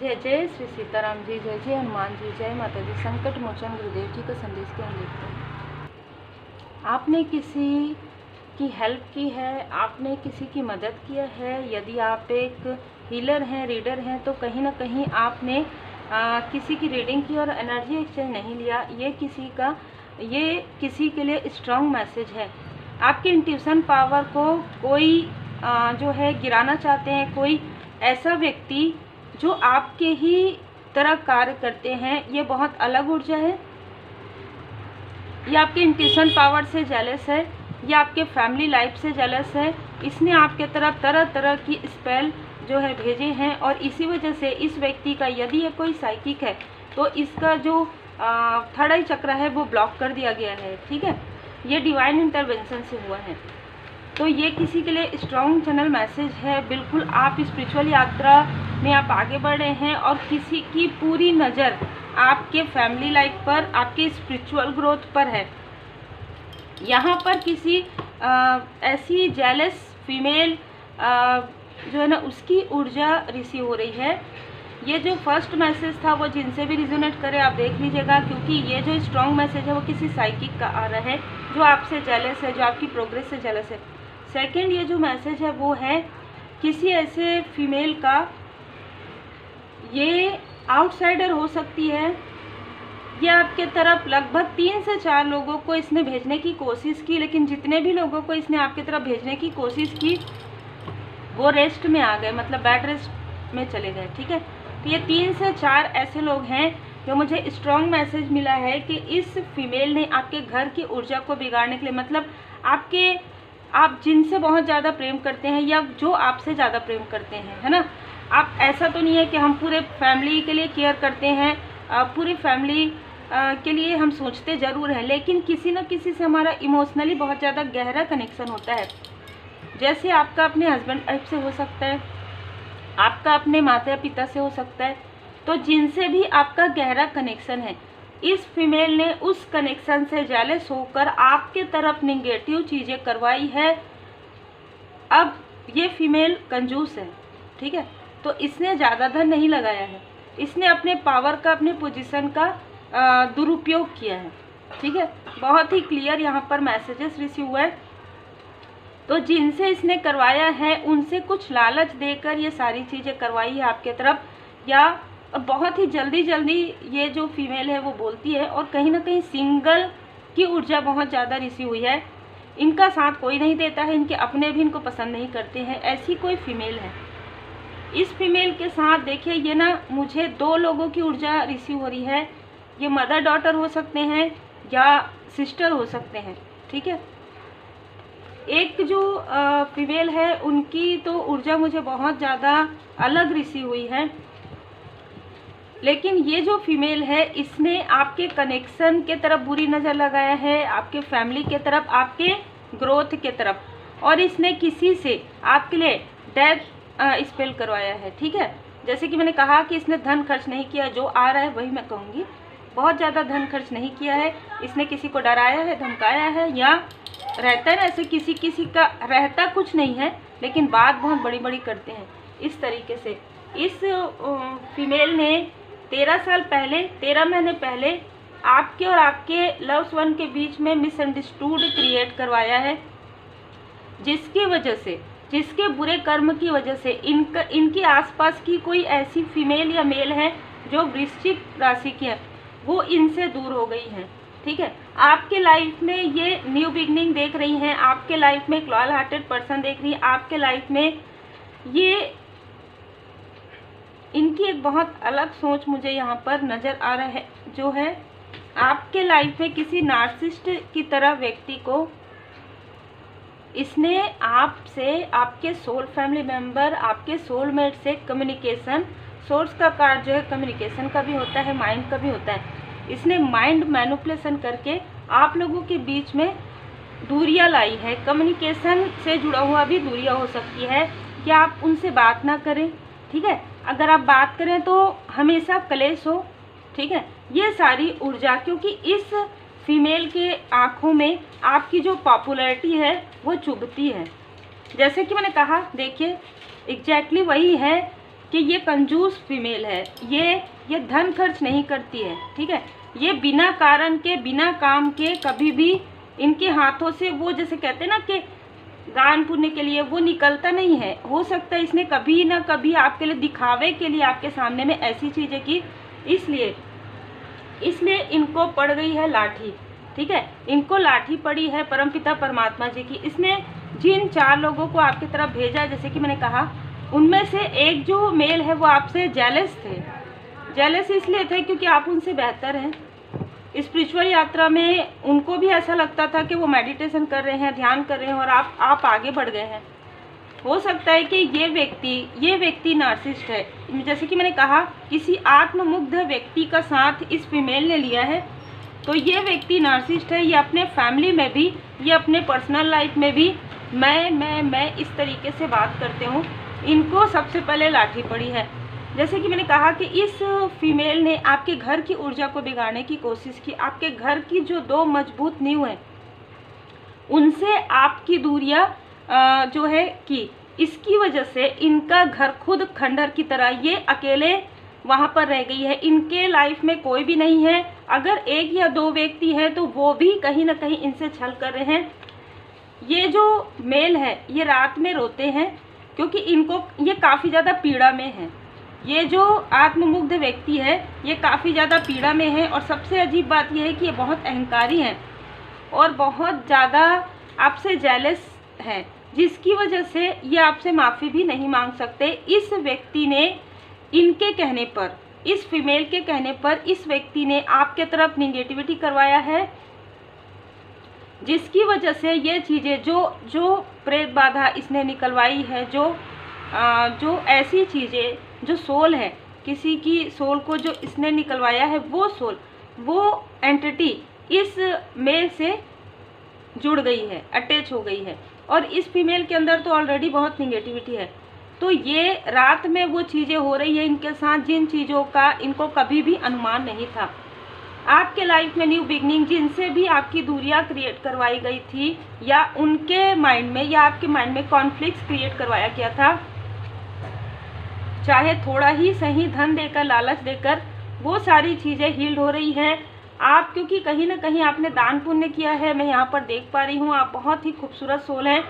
जय जय श्री सीताराम जी, जय जय हनुमान जी, जय माता दी। संकट मोचन गुरुदेव जी का संदेश के हम देखते हैं। आपने किसी की हेल्प की है, आपने किसी की मदद किया है। यदि आप एक हीलर हैं, रीडर हैं, तो कहीं ना कहीं आपने किसी की रीडिंग की और एनर्जी एक्सचेंज नहीं लिया। ये किसी के लिए स्ट्रॉन्ग मैसेज है। आपके इंट्यूशन पावर को कोई जो है गिराना चाहते हैं। कोई ऐसा व्यक्ति जो आपके ही तरह कार्य करते हैं, ये बहुत अलग ऊर्जा है। ये आपके इंट्यूशन पावर से जेलस है, ये आपके फैमिली लाइफ से जेलस है। इसने आपके तरफ तरह तरह की स्पेल जो है भेजे हैं, और इसी वजह से इस व्यक्ति का, यदि ये कोई साइकिक है, तो इसका जो थर्ड आई चक्र है वो ब्लॉक कर दिया गया है। ठीक है, ये डिवाइन इंटरवेंशन से हुआ है। तो ये किसी के लिए स्ट्रॉन्ग चैनल मैसेज है। बिल्कुल आप स्पिरिचुअल यात्रा में आप आगे बढ़ रहे हैं, और किसी की पूरी नज़र आपके फैमिली लाइफ पर, आपके स्पिरिचुअल ग्रोथ पर है। यहाँ पर किसी ऐसी जेलस फीमेल जो है ना, उसकी ऊर्जा रिसीव हो रही है। ये जो फर्स्ट मैसेज था वो जिनसे भी रिजोनेट करे आप देख लीजिएगा, क्योंकि ये जो स्ट्रॉन्ग मैसेज है वो किसी साइकिक का आ रहा है जो आपसे जेलस है, जो आपकी प्रोग्रेस से जेलस है। सेकंड, ये जो मैसेज है वो है किसी ऐसे फीमेल का, ये आउटसाइडर हो सकती है। ये आपके तरफ लगभग 3 से 4 लोगों को इसने भेजने की कोशिश की, लेकिन जितने भी लोगों को इसने आपकी तरफ भेजने की कोशिश की वो रेस्ट में आ गए, मतलब बेड रेस्ट में चले गए। ठीक है, तो ये 3 से 4 ऐसे लोग हैं जो मुझे स्ट्रॉन्ग मैसेज मिला है कि इस फीमेल ने आपके घर की ऊर्जा को बिगाड़ने के लिए, मतलब आप जिनसे बहुत ज़्यादा प्रेम करते हैं या जो आपसे ज़्यादा प्रेम करते हैं, है ना। आप, ऐसा तो नहीं है कि हम पूरे फैमिली के लिए केयर करते हैं, पूरी फैमिली के लिए हम सोचते ज़रूर हैं, लेकिन किसी न किसी से हमारा इमोशनली बहुत ज़्यादा गहरा कनेक्शन होता है। जैसे आपका अपने हस्बैंड वाइफ से हो सकता है, आपका अपने माता पिता से हो सकता है। तो जिनसे भी आपका गहरा कनेक्शन है, इस फीमेल ने उस कनेक्शन से जेलस होकर आपके तरफ नेगेटिव चीज़ें करवाई है। अब ये फीमेल कंजूस है, ठीक है, तो इसने ज़्यादा धन नहीं लगाया है, इसने अपने पावर का, अपने पोजीशन का दुरुपयोग किया है। ठीक है, बहुत ही क्लियर यहाँ पर मैसेजेस रिसीव हुए। तो जिनसे इसने करवाया है उनसे कुछ लालच देकर ये सारी चीज़ें करवाई है आपके तरफ, या बहुत ही जल्दी ये जो फीमेल है वो बोलती है, और कहीं ना कहीं सिंगल की ऊर्जा बहुत ज़्यादा रिसीव हुई है। इनका साथ कोई नहीं देता है, इनके अपने भी इनको पसंद नहीं करते हैं, ऐसी कोई फीमेल है। इस फीमेल के साथ देखिए, ये ना मुझे 2 लोगों की ऊर्जा रिसीव हो रही है। ये मदर डॉटर हो सकते हैं या सिस्टर हो सकते हैं। ठीक है, एक जो फीमेल है उनकी तो ऊर्जा मुझे बहुत ज़्यादा अलग रिसीव हुई है, लेकिन ये जो फीमेल है इसने आपके कनेक्शन के तरफ बुरी नज़र लगाया है, आपके फैमिली के तरफ, आपके ग्रोथ के तरफ, और इसने किसी से आपके लिए डेथ स्पेल करवाया है। ठीक है, जैसे कि मैंने कहा कि इसने धन खर्च नहीं किया, जो आ रहा है वही मैं कहूँगी, बहुत ज़्यादा धन खर्च नहीं किया है। इसने किसी को डराया है, धमकाया है, या रहता है ना ऐसे किसी का रहता कुछ नहीं है लेकिन बात बहुत बड़ी बड़ी करते हैं। इस तरीके से इस फीमेल ने 13 महीने पहले आपके और आपके लव्स वन के बीच में मिसअंडरस्टूड क्रिएट करवाया है, जिसकी वजह से, जिसके बुरे कर्म की वजह से इनके आसपास की कोई ऐसी फीमेल या मेल है जो वृश्चिक राशि की है, वो इनसे दूर हो गई हैं। ठीक है, आपके लाइफ में ये न्यू बिगनिंग देख रही हैं, आपके लाइफ में एक लॉयल हार्टेड पर्सन देख रही है, आपके लाइफ में ये इनकी एक बहुत अलग सोच मुझे यहाँ पर नज़र आ रहा है, जो है आपके लाइफ में किसी नार्सिसिस्ट की तरह व्यक्ति को इसने आपसे, आपके सोल फैमिली मेंबर, आपके सोलमेट से कम्युनिकेशन, सोर्स का कार्ड जो है कम्युनिकेशन का भी होता है, माइंड का भी होता है। इसने माइंड मैनिपुलेशन करके आप लोगों के बीच में दूरियां लाई है। कम्युनिकेशन से जुड़ा हुआ भी दूरियां हो सकती है कि आप उनसे बात ना करें। ठीक है, अगर आप बात करें तो हमेशा क्लेश हो। ठीक है, ये सारी ऊर्जा, क्योंकि इस फीमेल के आँखों में आपकी जो पॉपुलैरिटी है वो चुभती है। जैसे कि मैंने कहा, देखिए एग्जैक्टली वही है कि ये कंजूस फीमेल है, ये धन खर्च नहीं करती है, ठीक है। ये बिना कारण के, बिना काम के कभी भी इनके हाथों से वो जैसे कहते हैं ना कि दान पुण्य के लिए वो निकलता नहीं है। हो सकता है इसने कभी ना कभी आपके लिए दिखावे के लिए आपके सामने में ऐसी चीज़ें की, इसलिए इनको पड़ गई है लाठी, ठीक है। इनको लाठी पड़ी है परमपिता परमात्मा जी की। इसने जिन 4 लोगों को आपकी तरफ भेजा, जैसे कि मैंने कहा, उनमें से एक जो मेल है वो आपसे जेलस थे। जेलस इसलिए थे क्योंकि आप उनसे बेहतर हैं। स्पिरिचुअल यात्रा में उनको भी ऐसा लगता था कि वो मेडिटेशन कर रहे हैं, ध्यान कर रहे हैं और आप आगे बढ़ गए हैं। हो सकता है कि ये व्यक्ति नार्सिसिस्ट है। जैसे कि मैंने कहा, किसी आत्ममुग्ध व्यक्ति का साथ इस फीमेल ने लिया है, तो ये व्यक्ति नार्सिसिस्ट है। ये अपने फैमिली में भी, ये अपने पर्सनल लाइफ में भी मैं इस तरीके से बात करते हूँ। इनको सबसे पहले लाठी पड़ी है। जैसे कि मैंने कहा कि इस फीमेल ने आपके घर की ऊर्जा को बिगाड़ने की कोशिश की। आपके घर की जो 2 मजबूत नींव है उनसे आपकी दूरियां जो है की। इसकी वजह से इनका घर खुद खंडर की तरह ये अकेले वहाँ पर रह गई है। इनके लाइफ में कोई भी नहीं है। अगर 1 या 2 व्यक्ति हैं तो वो भी कहीं ना कहीं इनसे छल कर रहे हैं। ये जो मेल है ये रात में रोते हैं क्योंकि इनको ये काफ़ी ज़्यादा पीड़ा में है। ये जो आत्ममुग्ध व्यक्ति है ये काफ़ी ज़्यादा पीड़ा में है। और सबसे अजीब बात यह है कि ये बहुत अहंकारी हैं और बहुत ज़्यादा आपसे जेलस हैं, जिसकी वजह से ये आपसे माफ़ी भी नहीं मांग सकते। इस व्यक्ति ने इनके कहने पर, इस फीमेल के कहने पर, इस व्यक्ति ने आपके तरफ निगेटिविटी करवाया है, जिसकी वजह से ये चीज़ें जो प्रेत बाधा इसने निकलवाई है, जो ऐसी चीज़ें, जो सोल है, किसी की सोल को जो इसने निकलवाया है, वो सोल, वो एंटिटी इस मेल से जुड़ गई है, अटैच हो गई है। और इस फीमेल के अंदर तो ऑलरेडी बहुत निगेटिविटी है। तो ये रात में वो चीज़ें हो रही है इनके साथ जिन चीज़ों का इनको कभी भी अनुमान नहीं था। आपके लाइफ में न्यू बिगनिंग जिनसे भी आपकी दूरियां क्रिएट करवाई गई थी, या उनके माइंड में या आपके माइंड में कॉन्फ्लिक्ट्स क्रिएट करवाया गया था, चाहे थोड़ा ही सही धन देकर, लालच देकर, वो सारी चीज़ें हील्ड हो रही हैं। आप क्योंकि कहीं ना कहीं आपने दान पुण्य किया है, मैं यहाँ पर देख पा रही हूँ। आप बहुत ही खूबसूरत सोल हैं।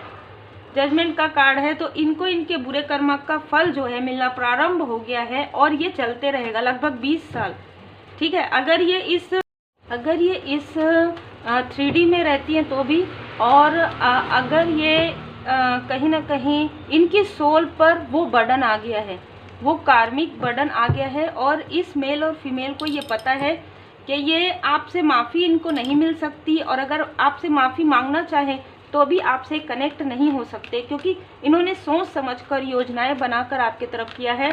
जजमेंट का कार्ड है, तो इनको इनके बुरे कर्म का फल जो है मिलना प्रारंभ हो गया है और ये चलते रहेगा लगभग 20 साल, ठीक है। अगर ये इस 3D में रहती हैं तो भी, और अगर ये कहीं ना कहीं इनकी सोल पर वो बर्डन आ गया है, वो कार्मिक बर्डन आ गया है, और इस मेल और फीमेल को ये पता है कि ये आपसे माफ़ी इनको नहीं मिल सकती, और अगर आपसे माफ़ी मांगना चाहे तो भी आपसे कनेक्ट नहीं हो सकते, क्योंकि इन्होंने सोच समझकर योजनाएं बनाकर आपके तरफ किया है।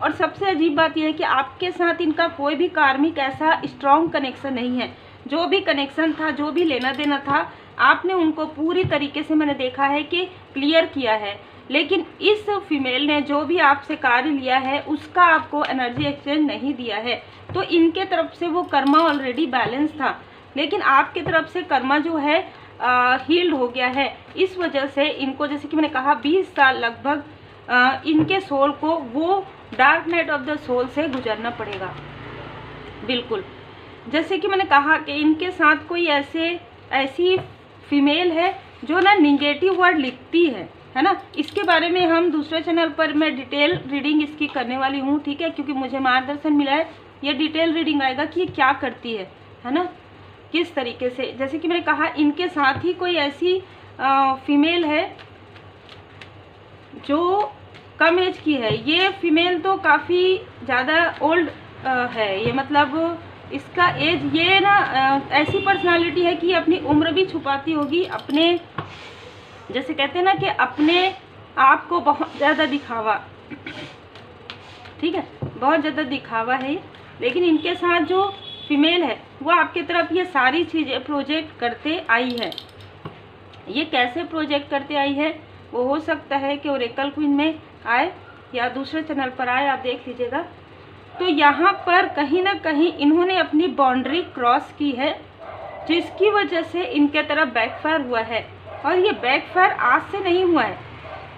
और सबसे अजीब बात यह है कि आपके साथ इनका कोई भी कार्मिक ऐसा स्ट्रॉन्ग कनेक्शन नहीं है। जो भी कनेक्शन था, जो भी लेना देना था, आपने उनको पूरी तरीके से, मैंने देखा है कि क्लियर किया है। लेकिन इस फीमेल ने जो भी आपसे कार्य लिया है उसका आपको एनर्जी एक्सचेंज नहीं दिया है। तो इनके तरफ से वो कर्मा ऑलरेडी बैलेंस था, लेकिन आपके तरफ से कर्मा जो है हील्ड हो गया है। इस वजह से इनको, जैसे कि मैंने कहा, 20 साल लगभग इनके सोल को वो dark night of the soul से गुजरना पड़ेगा। बिल्कुल, जैसे कि मैंने कहा कि इनके साथ कोई ऐसी फीमेल है जो ना निगेटिव वर्ड लिखती है ना। इसके बारे में हम दूसरे चैनल पर मैं डिटेल रीडिंग इसकी करने वाली हूँ, ठीक है, क्योंकि मुझे मार्गदर्शन मिला है। ये डिटेल रीडिंग आएगा कि ये क्या करती है ना, किस तरीके से। जैसे कि मैंने कहा, इनके साथ ही कोई ऐसी फीमेल है जो कम एज की है। ये फीमेल तो काफ़ी ज़्यादा ओल्ड है, ये मतलब इसका एज, ये ना ऐसी पर्सनालिटी है कि ये अपनी उम्र भी छुपाती होगी। अपने, जैसे कहते हैं ना कि अपने आप को बहुत ज़्यादा दिखावा, ठीक है, बहुत ज़्यादा दिखावा है। लेकिन इनके साथ जो फीमेल है वो आपके तरफ ये सारी चीज़ें प्रोजेक्ट करते आई है। ये कैसे प्रोजेक्ट करते आई है, वो हो सकता है कि ओरेकल क्वीन में आए या दूसरे चैनल पर आए, आप देख लीजिएगा। तो यहाँ पर कहीं ना कहीं इन्होंने अपनी बाउंड्री क्रॉस की है, जिसकी वजह से इनके तरफ बैकफायर हुआ है। और ये बैकफायर आज से नहीं हुआ है,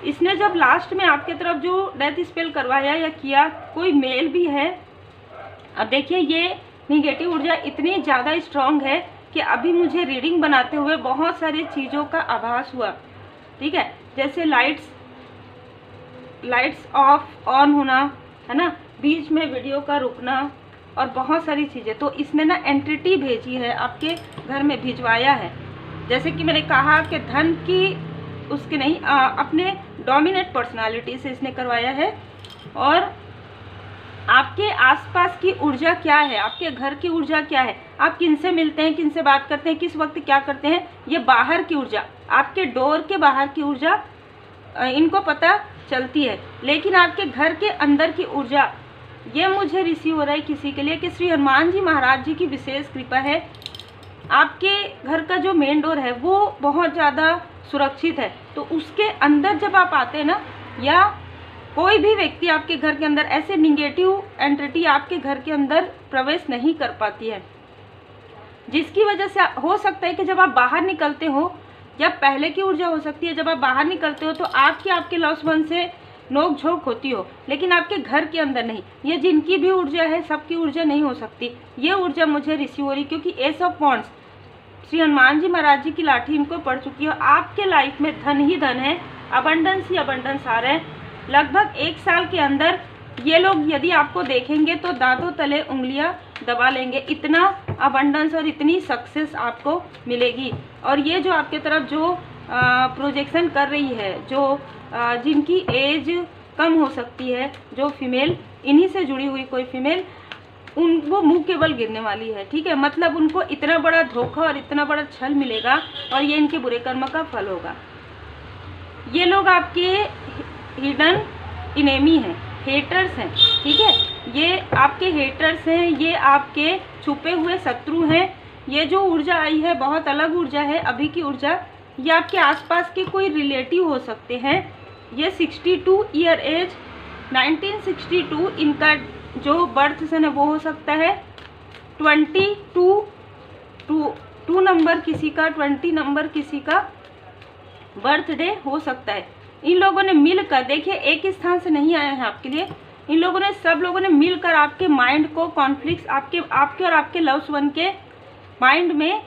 इसने जब लास्ट में आपके तरफ जो डेथ स्पेल करवाया या किया, कोई मेल भी है। अब देखिए ये निगेटिव ऊर्जा इतनी ज़्यादा स्ट्रांग है कि अभी मुझे रीडिंग बनाते हुए बहुत सारी चीज़ों का आभास हुआ, ठीक है, जैसे लाइट्स ऑफ ऑन होना, है ना, बीच में वीडियो का रुकना और बहुत सारी चीज़ें। तो इसने ना एंटिटी भेजी है, आपके घर में भिजवाया है। जैसे कि मैंने कहा कि धन की उसके नहीं अपने डोमिनेट पर्सनालिटी से इसने करवाया है। और आपके आसपास की ऊर्जा क्या है, आपके घर की ऊर्जा क्या है, आप किनसे मिलते हैं, किनसे बात करते हैं, किस वक्त क्या करते हैं, ये बाहर की ऊर्जा, आपके डोर के बाहर की ऊर्जा इनको पता चलती है। लेकिन आपके घर के अंदर की ऊर्जा, ये मुझे रिसीव हो रहा है किसी के लिए कि श्री हनुमान जी महाराज जी की विशेष कृपा है। आपके घर का जो मेन डोर है वो बहुत ज़्यादा सुरक्षित है। तो उसके अंदर जब आप आते हैं ना, या कोई भी व्यक्ति आपके घर के अंदर, ऐसे निगेटिव एंटिटी आपके घर के अंदर प्रवेश नहीं कर पाती है, जिसकी वजह से हो सकता है कि जब आप बाहर निकलते हो, या पहले की ऊर्जा हो सकती है, जब आप बाहर निकलते हो तो आपके लॉस वन से नोक झोंक होती हो, लेकिन आपके घर के अंदर नहीं। ये जिनकी भी ऊर्जा है, सबकी ऊर्जा नहीं हो सकती। ये ऊर्जा मुझे रिसीव हो रही, क्योंकि ace of wands, Shri Hanuman ji महाराज जी की लाठी इनको पड़ चुकी है। आपके लाइफ में धन ही धन है, अबंडेंस ही अबंडेंस आ रहा है। लगभग 1 साल के अंदर ये लोग यदि आपको देखेंगे तो दांतों तले उंगलियां दबा लेंगे, इतना अबंडेंस और इतनी सक्सेस आपको मिलेगी। और ये जो आपके तरफ जो प्रोजेक्शन कर रही है, जो जिनकी एज कम हो सकती है, जो फीमेल, इन्हीं से जुड़ी हुई कोई फीमेल, वो मुंह के बल गिरने वाली है, ठीक है। मतलब उनको इतना बड़ा धोखा और इतना बड़ा छल मिलेगा, और ये इनके बुरे कर्म का फल होगा। ये लोग आपके हिडन इनेमी हैं, हेटर्स हैं, ठीक है। ये आपके हेटर्स हैं, ये आपके छुपे हुए शत्रु हैं। ये जो ऊर्जा आई है बहुत अलग ऊर्जा है अभी की ऊर्जा। ये आपके आसपास के कोई रिलेटिव हो सकते हैं। ये 62 ईयर एज, 1962 इनका जो बर्थ सन है वो हो सकता है। 2 नंबर किसी का, 20 नंबर किसी का बर्थडे हो सकता है। इन लोगों ने मिलकर, देखिए एक स्थान से नहीं आए हैं आपके लिए, इन लोगों ने, सब लोगों ने मिलकर आपके माइंड को कॉन्फ्लिक्ट, आपके और आपके लव्स वन के माइंड में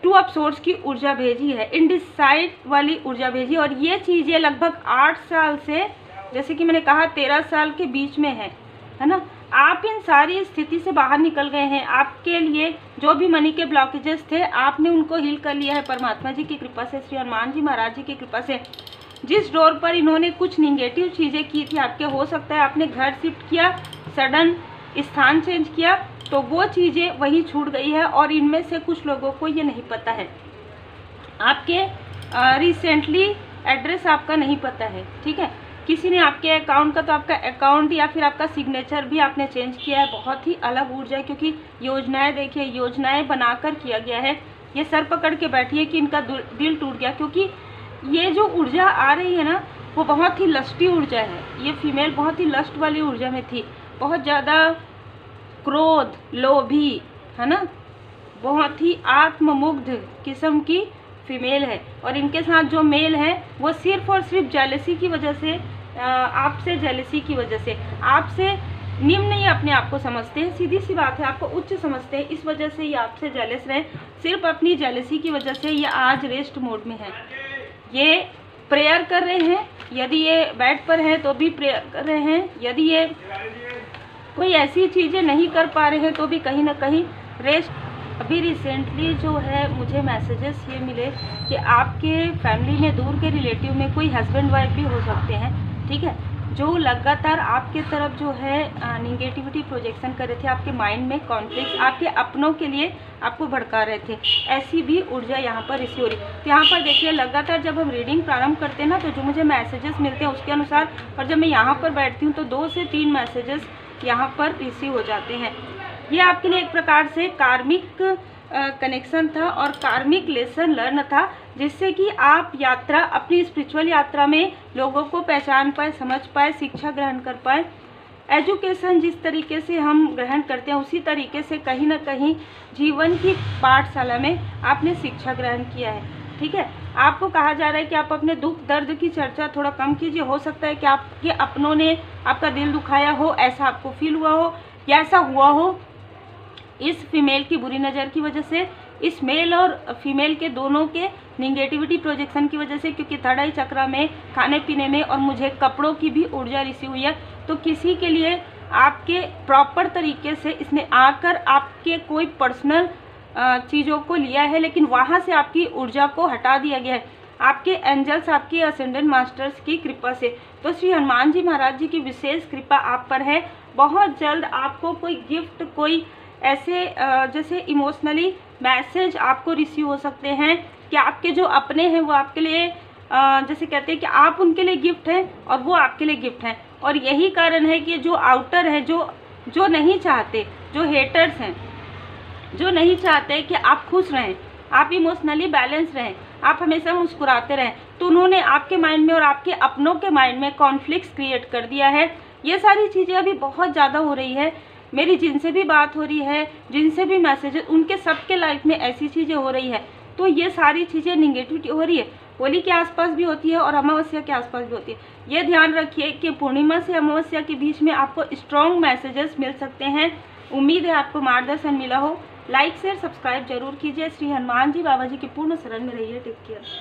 2 ऑफ सोर्स की ऊर्जा भेजी है, इनडिसाइड वाली ऊर्जा भेजी। और ये चीज़ें लगभग 8 साल से, जैसे कि मैंने कहा 13 साल के बीच में है ना। आप इन सारी स्थिति से बाहर निकल गए हैं। आपके लिए जो भी मनी के ब्लॉकेजेस थे, आपने उनको हील कर लिया है परमात्मा जी की कृपा से, श्री हनुमान जी महाराज जी की कृपा से। जिस डोर पर इन्होंने कुछ निगेटिव चीज़ें की थी आपके, हो सकता है आपने घर शिफ्ट किया, सडन स्थान चेंज किया, तो वो चीज़ें वहीं छूट गई है। और इनमें से कुछ लोगों को ये नहीं पता है, आपके रिसेंटली एड्रेस आपका नहीं पता है, ठीक है। किसी ने आपके अकाउंट का, तो आपका अकाउंट या फिर आपका सिग्नेचर भी आपने चेंज किया है। बहुत ही अलग ऊर्जा है, क्योंकि योजनाएं, देखिए योजनाएं बनाकर किया गया है। ये सर पकड़ के बैठी है कि इनका दिल टूट गया, क्योंकि ये जो ऊर्जा आ रही है ना, वो बहुत ही लस्टी ऊर्जा है। ये फीमेल बहुत ही लस्ट वाली ऊर्जा में थी, बहुत ज़्यादा क्रोध, लोभी, है ना, बहुत ही आत्ममुग्ध किस्म की फीमेल है। और इनके साथ जो मेल है वो सिर्फ और सिर्फ जेलसी की वजह से, आपसे जेलसी की वजह से, आपसे निम्न ही अपने आप को समझते हैं, सीधी सी बात है, आपको उच्च समझते हैं, इस वजह से ये आपसे जेलस रहे। सिर्फ अपनी जेलसी की वजह से ये आज रेस्ट मोड में है। ये प्रेयर कर रहे हैं, यदि ये बेड पर हैं तो भी प्रेयर कर रहे हैं, यदि ये कोई ऐसी चीज़ें नहीं कर पा रहे हैं तो भी कहीं ना कहीं रेस्ट। अभी रिसेंटली जो है मुझे मैसेजेस ये मिले कि आपके फैमिली में, दूर के रिलेटिव में कोई हस्बैंड वाइफ भी हो सकते हैं, ठीक है, जो लगातार आपके तरफ जो है निगेटिविटी प्रोजेक्शन कर रहे थे, आपके माइंड में कॉन्फ्लिक्ट, आपके अपनों के लिए आपको भड़का रहे थे। ऐसी भी ऊर्जा यहाँ पर रिसीव हो रही। तो यहाँ पर देखिए लगातार जब हम रीडिंग प्रारंभ करते हैं ना, तो जो मुझे मैसेजेस मिलते हैं उसके अनुसार, और जब मैं यहाँ पर बैठती हूँ तो 2 से 3 मैसेजेस यहाँ पर रिसीव हो जाते हैं। ये आपके लिए एक प्रकार से कार्मिक कनेक्शन था और कार्मिक लेसन लर्न था, जिससे कि आप यात्रा, अपनी स्पिरिचुअल यात्रा में लोगों को पहचान पाए, समझ पाए, शिक्षा ग्रहण कर पाए। एजुकेशन जिस तरीके से हम ग्रहण करते हैं उसी तरीके से कहीं ना कहीं जीवन की पाठशाला में आपने शिक्षा ग्रहण किया है, ठीक है। आपको कहा जा रहा है कि आप अपने दुख दर्द की चर्चा थोड़ा कम कीजिए। हो सकता है कि आपके अपनों ने आपका दिल दुखाया हो, ऐसा आपको फील हुआ हो या ऐसा हुआ हो इस फीमेल की बुरी नज़र की वजह से, इस मेल और फीमेल के दोनों के निगेटिविटी प्रोजेक्शन की वजह से, क्योंकि थर्ड आई चक्र में, खाने पीने में और मुझे कपड़ों की भी ऊर्जा रिसीव हुई है। तो किसी के लिए आपके प्रॉपर तरीके से इसने आकर आपके कोई पर्सनल चीज़ों को लिया है, लेकिन वहाँ से आपकी ऊर्जा को हटा दिया गया है आपके एंजल्स, आपके असेंडेंट मास्टर्स की कृपा से। तो श्री हनुमान जी महाराज जी की विशेष कृपा आप पर है। बहुत जल्द आपको कोई गिफ्ट, कोई ऐसे जैसे इमोशनली मैसेज आपको रिसीव हो सकते हैं कि आपके जो अपने हैं वो आपके लिए जैसे कहते हैं कि आप उनके लिए गिफ्ट हैं और वो आपके लिए गिफ्ट हैं। और यही कारण है कि जो आउटर है, जो नहीं चाहते, जो हेटर्स हैं, जो नहीं चाहते कि आप खुश रहें, आप इमोशनली बैलेंस रहें, आप हमेशा मुस्कुराते रहें, तो उन्होंने आपके माइंड में और आपके अपनों के माइंड में कॉन्फ्लिक्ट्स क्रिएट कर दिया है। ये सारी चीज़ें अभी बहुत ज़्यादा हो रही है। मेरी जिनसे भी बात हो रही है, जिनसे भी मैसेजेस, उनके सबके लाइफ में ऐसी चीज़ें हो रही है। तो ये सारी चीज़ें निगेटिविटी हो रही है, होली के आसपास भी होती है और अमावस्या के आसपास भी होती है। ये ध्यान रखिए कि पूर्णिमा से अमावस्या के बीच में आपको स्ट्रॉन्ग मैसेजेस मिल सकते हैं। उम्मीद है आपको मार्गदर्शन मिला हो। लाइक शेयर सब्सक्राइब जरूर कीजिए। श्री हनुमान जी बाबा जी की पूर्ण शरण में रहिए। Take care.